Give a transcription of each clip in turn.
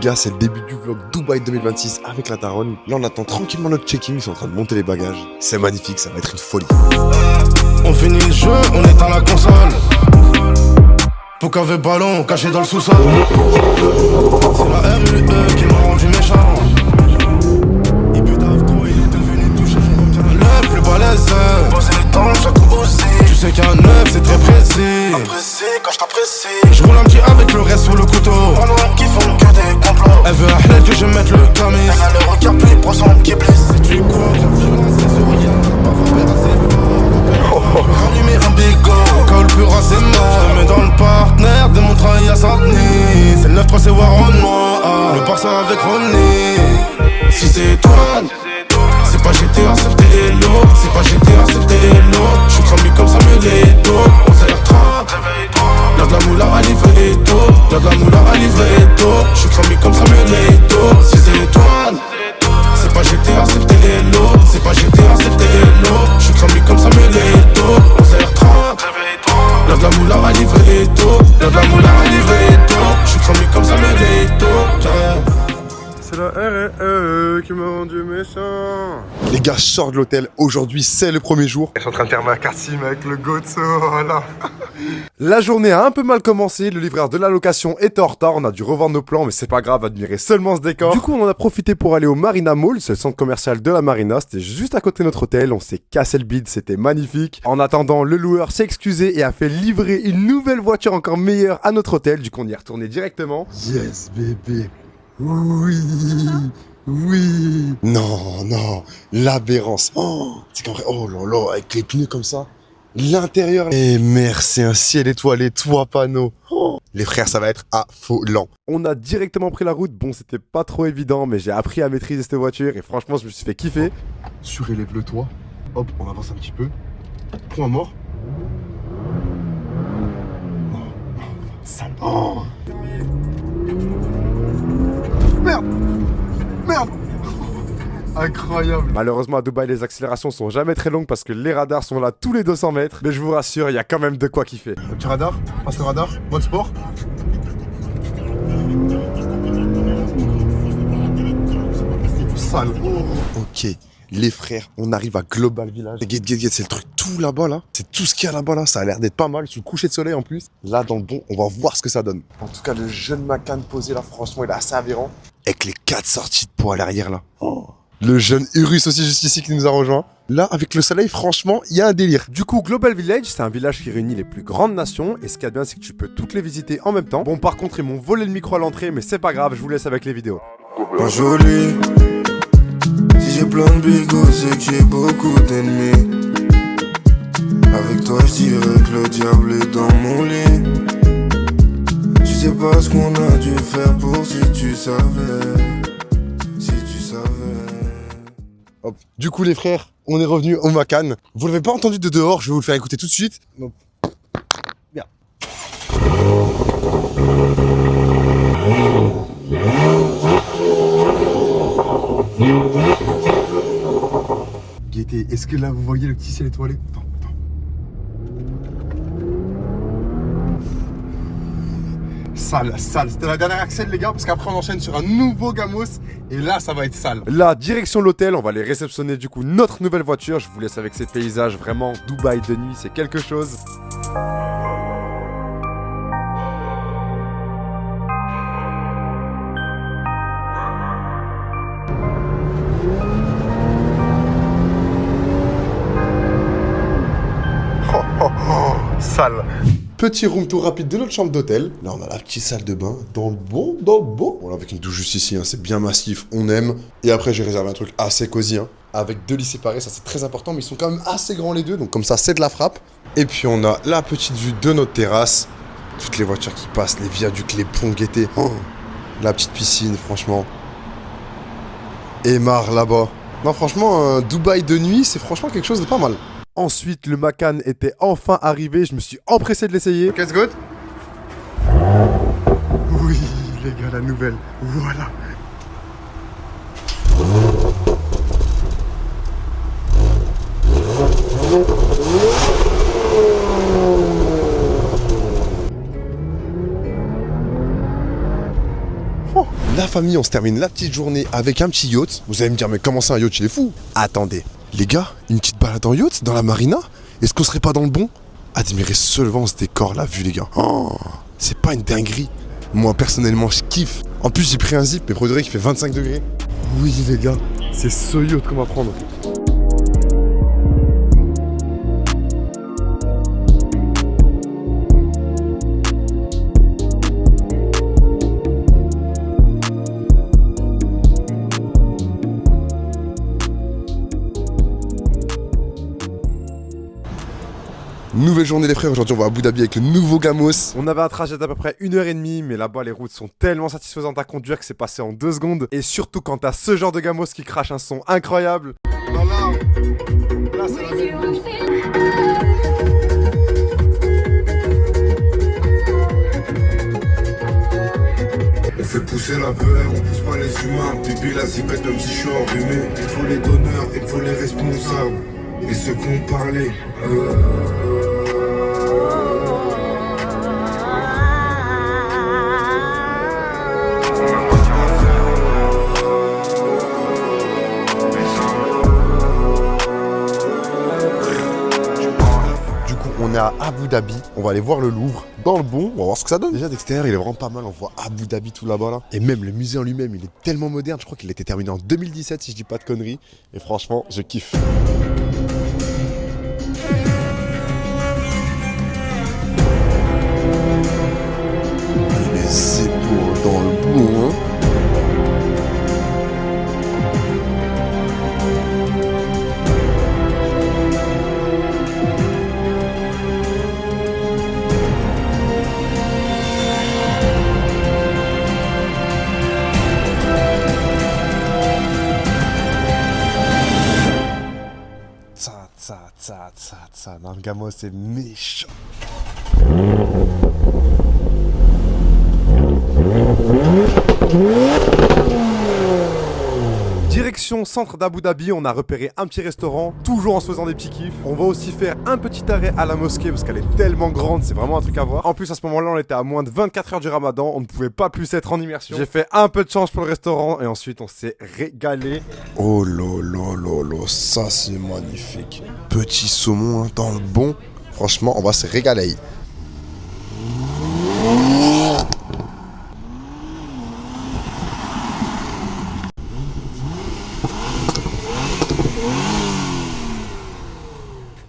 gars, c'est le début du vlog Dubaï 2026 avec la daronne. Là, on attend tranquillement notre check-in, ils sont en train de monter les bagages. C'est magnifique, ça va être une folie. On finit le jeu, on éteint la console. Pour avec ballon, caché dans le sous-sol. C'est la RUE qui m'a rendu méchant. Il pue d'Avco, il est devenu touché. Le plus balèze, poser les temps, chaque aussi. Tu sais qu'un neuf, c'est très précis. Apprécie quand je t'apprécie. Je roule un petit avec le reste sur le couteau. En noir qui font que des complots. Elle veut un hled que je mette le camis. Elle a le regard plus poisson qui blesse. Si tu cours, la violence c'est souriant. Pas faire assez fort. Rallumer un bigot, quand le plus ras c'est mort. Je te mets dans le partenaire, des montrailles à Saint-Denis. C'est le 9-3 c'est Warren moi. Le Barça avec Ronnie. Si c'est toi, c'est pas GTA, c'est Hello. C'est pas GTA, c'est Hello. J'suis cramé comme Samuel Eto'o. On s'R30, y'a de la moula à livrer et tout. Y'a de la moula à livrer et tout. J'suis cramé comme Samuel Eto'o. Si c'est toi, c'est pas GTA, c'est Hello. C'est pas GTA, c'est Hello. J'suis cramé comme Samuel Eto'o. On s'R30, y'a de la moula à livrer et tout. Y'a de la moula à livrer et tout. J'suis cramé comme Samuel Eto'o. C'est la RE qui m'a rendu méchant. Les gars, je sors de l'hôtel. Aujourd'hui, c'est le premier jour. Je suis en train de faire ma carte SIM avec le Gozo, voilà. La journée a un peu mal commencé, le livreur de la location était en retard, on a dû revendre nos plans, mais c'est pas grave, admirez seulement ce décor. Du coup, on en a profité pour aller au Marina Mall, c'est le centre commercial de la Marina, c'était juste à côté de notre hôtel, on s'est cassé le bide, c'était magnifique. En attendant, le loueur s'est excusé et a fait livrer une nouvelle voiture encore meilleure à notre hôtel, du coup on y est retourné directement. Yes, bébé. Oui, oui. Non, non, l'aberrance. Oh, c'est qu'en vrai, oh là là, avec les pneus comme ça. L'intérieur. Et merde, c'est un ciel étoilé, toit panneau. Oh. Les frères, ça va être affolant. On a directement pris la route, bon c'était pas trop évident, mais j'ai appris à maîtriser cette voiture et franchement je me suis fait kiffer. Surélève le toit. Hop, on avance un petit peu. Point mort. Oh, sale. Oh. Merde. Merde. Incroyable. Malheureusement à Dubaï les accélérations sont jamais très longues parce que les radars sont là tous les 200 mètres. Mais je vous rassure, il y a quand même de quoi kiffer. Un petit radar, passe le radar, mode sport. Sale. Ok, les frères, on arrive à Global Village. Get, c'est le truc tout là-bas là. C'est tout ce qu'il y a là-bas là. Ça a l'air d'être pas mal. Sous le coucher de soleil en plus. Là dans le bon, on va voir ce que ça donne. En tout cas, le jeune Macan posé là, franchement, il est assez aberrant. Avec les 4 sorties de poids à l'arrière là. Oh. Le jeune Urus aussi juste ici qui nous a rejoint. Là, avec le soleil, franchement, il y a un délire. Du coup, Global Village, c'est un village qui réunit les plus grandes nations. Et ce qu'il y a de bien, c'est que tu peux toutes les visiter en même temps. Bon, par contre, ils m'ont volé le micro à l'entrée, mais c'est pas grave, je vous laisse avec les vidéos. Pas joli. Si j'ai plein de bigots, c'est que j'ai beaucoup d'ennemis. Avec toi, je dirais que le diable est dans mon lit. Tu sais pas ce qu'on a dû faire pour si tu savais. Si tu savais. Hop. Du coup, les frères, on est revenu au Macan. Vous l'avez pas entendu de dehors, je vais vous le faire écouter tout de suite. Hop. Bien. Gaieté, est-ce que là vous voyez le petit ciel étoilé? Attends. Sale. C'était la dernière accès les gars, parce qu'après on enchaîne sur un nouveau Gamos. Et là, ça va être sale. Là, direction l'hôtel, on va aller réceptionner du coup notre nouvelle voiture. Je vous laisse avec ces paysages, vraiment, Dubaï de nuit, c'est quelque chose. Sale. Petit room tour rapide de notre chambre d'hôtel. Là, on a la petite salle de bain dans le bon. Bon, avec une douche juste ici, hein, c'est bien massif, on aime. Et après, j'ai réservé un truc assez cosy, hein, avec 2 lits séparés, ça c'est très important, mais ils sont quand même assez grands les deux, donc comme ça, c'est de la frappe. Et puis, on a la petite vue de notre terrasse. Toutes les voitures qui passent, les viaducs, les ponts Gaieté. Oh, la petite piscine, franchement. Et Mar là-bas. Non, franchement, Dubaï de nuit, c'est franchement quelque chose de pas mal. Ensuite, le Macan était enfin arrivé, je me suis empressé de l'essayer. Qu'est-ce que oui, les gars, la nouvelle. Voilà. famille, on se termine la petite journée avec un petit yacht. Vous allez me dire, mais comment ça un yacht, il est fou? Attendez, les gars, une petite balade en yacht dans la marina? Est-ce qu'on serait pas dans le bon? Admirez seulement ce décor, la vue, les gars. Oh, c'est pas une dinguerie. Moi, personnellement, je kiffe. En plus, j'ai pris un zip, mais pour de vrai, qui fait 25 degrés. Oui, les gars, c'est ce yacht qu'on va prendre. Nouvelle journée les frères, aujourd'hui on va à Abu Dhabi avec le nouveau Gamos. On avait un trajet d'à peu près 1h30, mais là-bas les routes sont tellement satisfaisantes à conduire que c'est passé en 2 secondes. Et surtout quand t'as ce genre de Gamos qui crache un son incroyable. Là c'est la même. On fait pousser la peur, on pousse pas les humains. Pipi la zipette même si je suis enrhumé. Il faut les donneurs, il faut les responsables. Et ceux qui ont parlé. On est à Abu Dhabi, on va aller voir le Louvre dans le bon, on va voir ce que ça donne. Déjà d'extérieur il est vraiment pas mal, on voit Abu Dhabi tout là-bas là. Et même le musée en lui-même il est tellement moderne, je crois qu'il a été terminé en 2017 si je dis pas de conneries. Et franchement je kiffe. Les épaules dans le bon, hein. Non, le Gamos c'est méchant. Direction centre d'Abu Dhabi, on a repéré un petit restaurant, toujours en se faisant des petits kiffs. On va aussi faire un petit arrêt à la mosquée parce qu'elle est tellement grande, c'est vraiment un truc à voir. En plus à ce moment-là on était à moins de 24 heures du ramadan, on ne pouvait pas plus être en immersion. J'ai fait un peu de change pour le restaurant et ensuite on s'est régalé. Oh là, ça c'est magnifique. Petit saumon hein, dans le bon, franchement on va se régaler.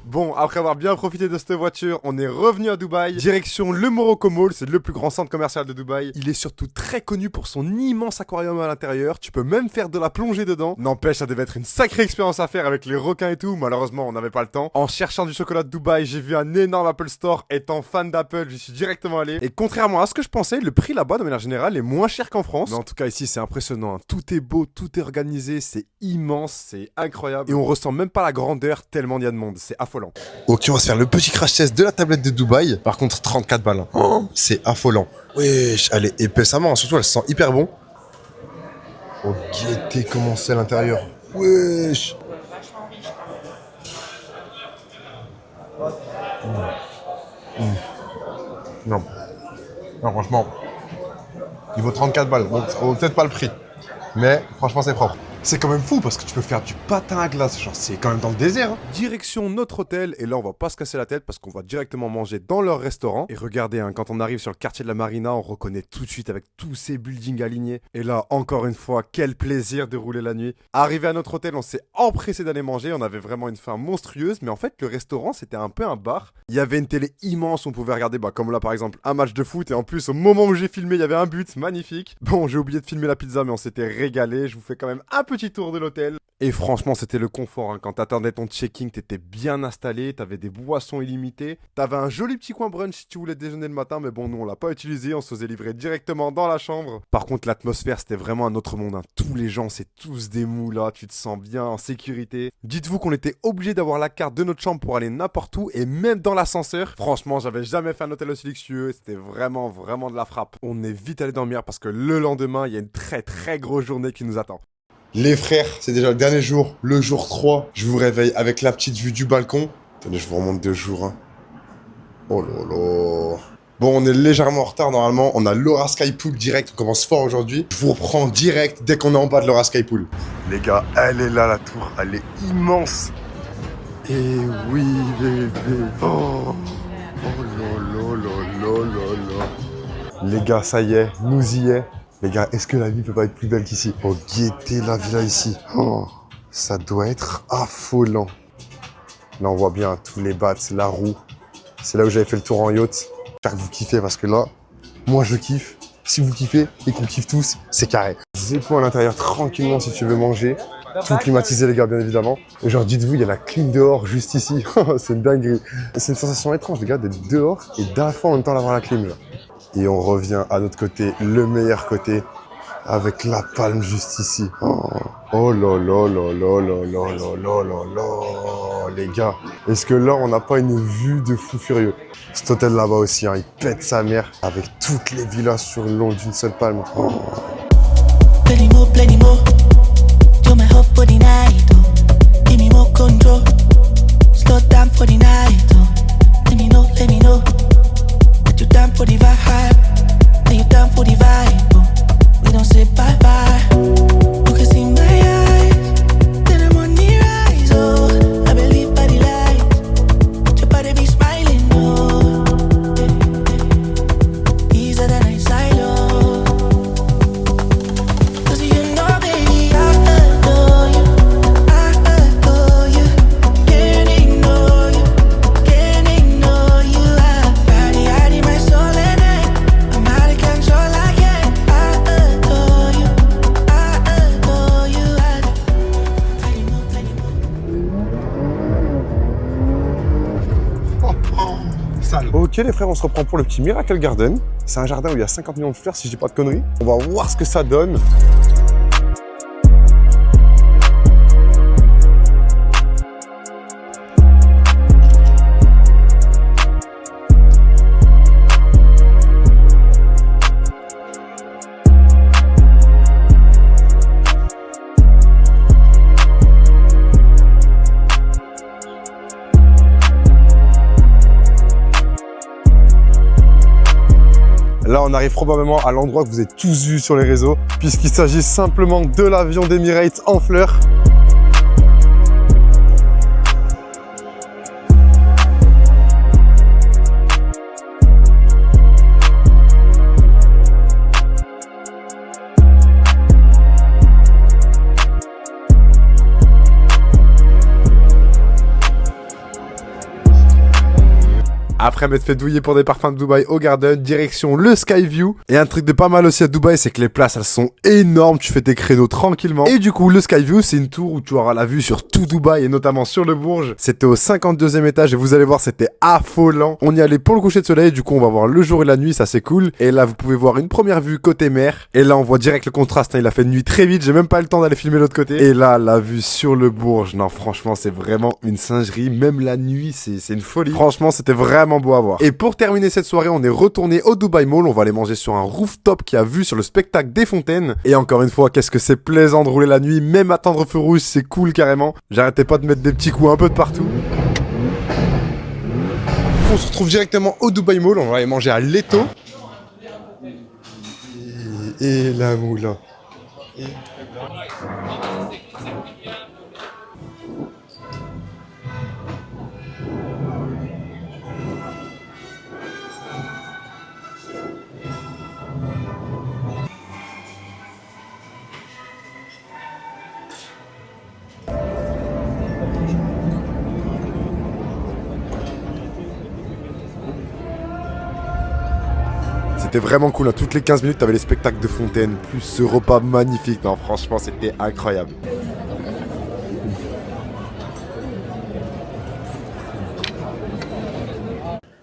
Bon, après avoir bien profité de cette voiture, on est revenu à Dubaï. Direction le Morocco Mall, c'est le plus grand centre commercial de Dubaï. Il est surtout très connu pour son immense aquarium à l'intérieur. Tu peux même faire de la plongée dedans. N'empêche, ça devait être une sacrée expérience à faire avec les requins et tout. Malheureusement, on n'avait pas le temps. En cherchant du chocolat de Dubaï, j'ai vu un énorme Apple Store. Étant fan d'Apple, j'y suis directement allé. Et contrairement à ce que je pensais, le prix là-bas, de manière générale, est moins cher qu'en France. Mais en tout cas, ici, c'est impressionnant. Tout est beau, tout est organisé, c'est immense, c'est incroyable. Et on ressent même pas la grandeur tellement il y a de monde. C'est affolant. Ok, on va se faire le petit crash test de la tablette de Dubaï. Par contre, 34 balles. Oh, c'est affolant. Wesh, elle est épaisse à mort. Surtout, elle sent hyper bon. Oh, gaieté, comment c'est à l'intérieur. Wesh. Non. Non, franchement, il vaut 34 balles. Bon, ça vaut peut-être pas le prix. Mais franchement, c'est propre. C'est quand même fou parce que tu peux faire du patin à glace. Genre, c'est quand même dans le désert. Hein. Direction notre hôtel. Et là, on va pas se casser la tête parce qu'on va directement manger dans leur restaurant. Et regardez, hein, quand on arrive sur le quartier de la Marina, on reconnaît tout de suite avec tous ces buildings alignés. Et là, encore une fois, quel plaisir de rouler la nuit. Arrivé à notre hôtel, on s'est empressé d'aller manger. On avait vraiment une faim monstrueuse. Mais en fait, le restaurant, c'était un peu un bar. Il y avait une télé immense. On pouvait regarder, comme là, par exemple, un match de foot. Et en plus, au moment où j'ai filmé, il y avait un but magnifique. Bon, j'ai oublié de filmer la pizza, mais on s'était régalé. Je vous fais quand même un petit tour de l'hôtel. Et franchement, c'était le confort. Hein. Quand t'attendais ton check-in, t'étais bien installé, t'avais des boissons illimitées, t'avais un joli petit coin brunch si tu voulais déjeuner le matin, mais bon, nous on l'a pas utilisé, on se faisait livrer directement dans la chambre. Par contre, l'atmosphère, c'était vraiment un autre monde. Hein. Tous les gens, c'est tous des mous là, tu te sens bien en sécurité. Dites-vous qu'on était obligé d'avoir la carte de notre chambre pour aller n'importe où, et même dans l'ascenseur. Franchement, j'avais jamais fait un hôtel aussi luxueux, c'était vraiment de la frappe. On est vite allé dormir parce que le lendemain, il y a une très grosse journée qui nous attend. Les frères, c'est déjà le dernier jour, le jour 3. Je vous réveille avec la petite vue du balcon. Attendez, je vous remonte 2 jours. Hein. Oh là là. Bon, on est légèrement en retard normalement. On a l'Aura Sky Pool direct. On commence fort aujourd'hui. Je vous reprends direct dès qu'on est en bas de l'Aura Sky Pool. Les gars, elle est là la tour. Elle est immense. Et oui, bébé. Oh là. Les gars, ça y est, nous y est. Les gars, est-ce que la vie peut pas être plus belle qu'ici? Oh, guettez la villa ici. Oh, ça doit être affolant. Là, on voit bien tous les bats, la roue. C'est là où j'avais fait le tour en yacht. J'espère que vous kiffez parce que là, moi je kiffe. Si vous kiffez et qu'on kiffe tous, c'est carré. Des points à l'intérieur tranquillement si tu veux manger. Tout climatisé les gars, bien évidemment. Et genre, dites-vous, il y a la clim dehors juste ici. C'est une dinguerie. C'est une sensation étrange les gars d'être dehors et d'un fois en même temps d'avoir la clim là. Et on revient à notre côté, le meilleur côté, avec la palme juste ici. Oh là là là là là là là là là là, les gars. Est-ce que là, on n'a pas une vue de fou furieux? Cet hôtel là-bas aussi, hein, il pète sa mère, avec toutes les villas sur le long d'une seule palme. Oh. Plenty more. Do my hope for the night, oh. Give me more control. Slow down for the night, oh. Let me know. That you down for the vibe. Are you down for the vibe, oh. We don't say bye-bye. You can see my eyes. Then I'm on the rise, oh. I believe by the light. Your body be smiling, oh. These are the nights I love. Cause you know, baby, I adore you. Can't ignore you. I need my soul and I'm out of control, I can't. I adore you. Ok les frères, on se reprend pour le petit Miracle Garden. C'est un jardin où il y a 50 millions de fleurs si je dis pas de conneries. On va voir ce que ça donne. Là, on arrive probablement à l'endroit que vous avez tous vu sur les réseaux, puisqu'il s'agit simplement de l'avion d'Emirates en fleurs. Après m'être fait douiller pour des parfums de Dubaï au Garden, direction le Skyview. Et un truc de pas mal aussi à Dubaï, c'est que les places, elles sont énormes, tu fais tes créneaux tranquillement. Et du coup, le Skyview, c'est une tour où tu auras la vue sur tout Dubaï et notamment sur le Bourj. C'était au 52e étage et vous allez voir, c'était affolant. On y allait pour le coucher de soleil, du coup, on va voir le jour et la nuit, ça c'est cool. Et là, vous pouvez voir une première vue côté mer. Et là, on voit direct le contraste, hein, il a fait de nuit très vite, j'ai même pas eu le temps d'aller filmer l'autre côté. Et là, la vue sur le Bourj, non, franchement, c'est vraiment une singerie. Même la nuit, c'est une folie. Franchement, c'était vraiment beau à voir. Et pour terminer cette soirée, on est retourné au Dubai Mall. On va aller manger sur un rooftop qui a vue sur le spectacle des fontaines. Et encore une fois, qu'est-ce que c'est plaisant de rouler la nuit. Même attendre feu rouge, c'est cool carrément. J'arrêtais pas de mettre des petits coups un peu de partout. On se retrouve directement au Dubai Mall. On va aller manger à Leto. Et la moula. C'était vraiment cool, hein. Toutes les 15 minutes, t'avais les spectacles de fontaine, plus ce repas magnifique. Non, franchement, c'était incroyable.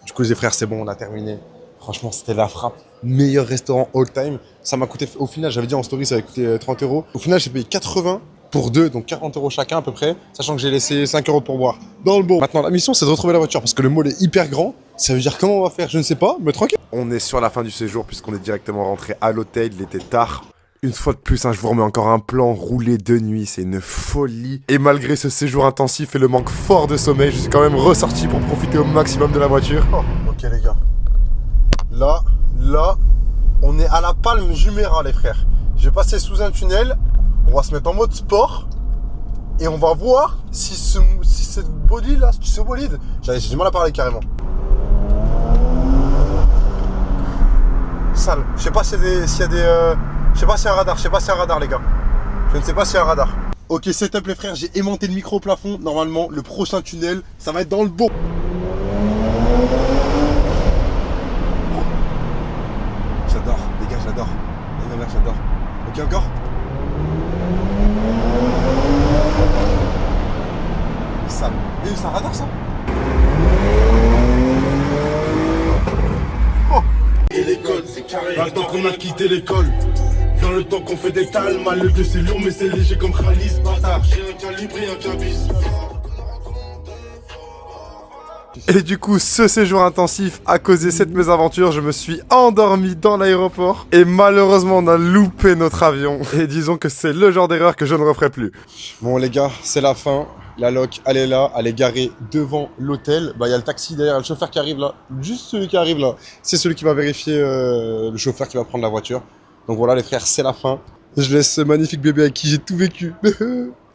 Du coup, les frères, c'est bon, on a terminé. Franchement, c'était la frappe. Meilleur restaurant all time. Ça m'a coûté, au final, j'avais dit en story, ça avait coûté 30 €. Au final, j'ai payé 80 pour deux, donc 40 € chacun à peu près, sachant que j'ai laissé 5 € pour boire. Dans le bon. Maintenant, la mission, c'est de retrouver la voiture, parce que le mall est hyper grand. Ça veut dire comment on va faire, je ne sais pas, mais tranquille. On est sur la fin du séjour, puisqu'on est directement rentré à l'hôtel, il était tard. Une fois de plus, hein, je vous remets encore un plan roulé de nuit, c'est une folie. Et malgré ce séjour intensif et le manque fort de sommeil, je suis quand même ressorti pour profiter au maximum de la voiture. Oh, ok les gars. Là, on est à la Palme Jumeirah, les frères. Je vais passer sous un tunnel. On va se mettre en mode sport. Et on va voir si cette bolide là, ce bolide, j'ai du mal à parler carrément. Sale. Je sais pas s'il y a des, je sais pas s'il y a un radar. Je sais pas s'il y a un radar, les gars. Je ne sais pas s'il y a un radar. Ok, setup les frères, j'ai aimanté le micro au plafond. Normalement, le prochain tunnel, ça va être dans le bon. J'adore, les gars, j'adore. Les gars, j'adore. Ok, encore. Sale. C'est un radar, ça? Et l'école, c'est carré. Dans le temps qu'on a quitté l'école. Dans le temps qu'on fait des talmes. Le vieux c'est lourd mais c'est léger comme Khalis. Bâtard, j'ai un calibre et un cabis. Et du coup, ce séjour intensif a causé cette mésaventure. Je me suis endormi dans l'aéroport. Et malheureusement, on a loupé notre avion. Et disons que c'est le genre d'erreur que je ne referai plus. Bon les gars, c'est la fin. La loc, elle est là, elle est garée devant l'hôtel. Bah, il y a le taxi derrière, le chauffeur qui arrive là. Juste celui qui arrive là. C'est celui qui va vérifier le chauffeur qui va prendre la voiture. Donc voilà les frères, c'est la fin. Je laisse ce magnifique bébé avec qui j'ai tout vécu.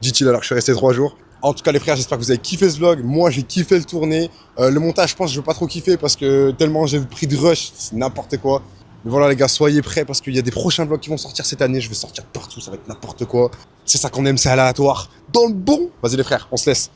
Dit-il alors que je suis resté 3 jours. En tout cas les frères, j'espère que vous avez kiffé ce vlog. Moi j'ai kiffé le tourner. Le montage, je pense que je vais pas trop kiffer parce que tellement j'ai pris de rush, c'est n'importe quoi. Mais voilà les gars, soyez prêts parce qu'il y a des prochains vlogs qui vont sortir cette année. Je vais sortir partout, ça va être n'importe quoi. C'est ça qu'on aime, c'est aléatoire. Dans le bon. Vas-y les frères, on se laisse.